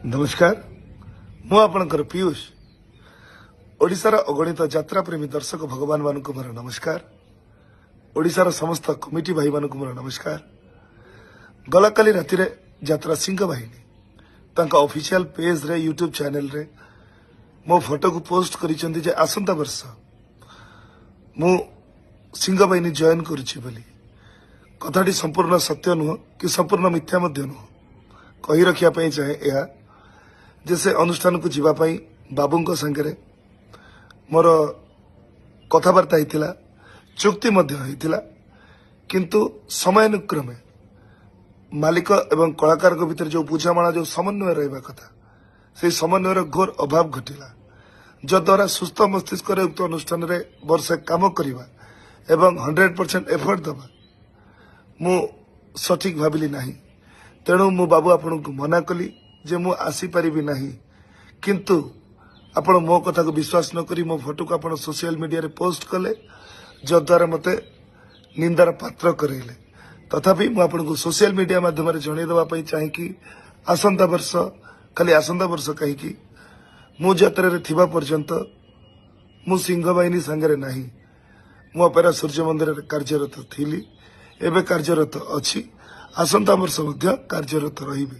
नमस्कार मु आपणकर पीयूष ओडिशार अगणित यात्रा प्रेमी दर्शक भगवान मानक मोर नमस्कार ओडिशार समस्त कमिटी भाई मानक मोर नमस्कार गला काली राति यात्रा सिंह बाहिनी तांका ऑफिशियल पेज रे यूट्यूब चैनल रे मो फोटो को पोस्ट करिसेंती जे आसंता वर्ष मु सिंह बाहिनी जॉइन करूची बोली कथाटी संपूर्ण सत्य नुह कि संपूर्ण मिथ्या मध्य नुह कही रखिया पई चाहे या जे से अनुष्ठान को जीवापाई बाबू संगे मोर कथबार्ता होता चुक्ति किंतु समयानुक्रमे मालिक एवं कलाकार भितर जो बुझामणा जो समन्वय रहा कथा से समन्वयर घोर अभाव घटिला जद्वारा सुस्थ मस्तिष्क उक्त अनुष्ठान रे वर्षे काम करवा एवं 100% एफर्ट दबा मु सठिक भाविली नहीं तेणु मु बाबू आपन को मना कली जे मु आसी परिबी नहीं किंतु आपण मो कथा को विश्वास न करी मो फोटो को आपण सोशल मीडिया रे पोस्ट कले जद्वारा मते निंदार पात्र करेले तथापि मु आपण को सोशल मीडिया माध्यम रे जणे देबा पई चाहे कि आसंता वर्ष खाली आसंता वर्ष कहि कि मु यात्रा रे थिबा पर्यंत मु सिंह बाहिनी संगे नहीं मु अपेरा सूर्य मंदिर रे कार्यरत थिली एबे कार्यरत अछि आसंता वर्ष मध्य कार्यरत रहिबी।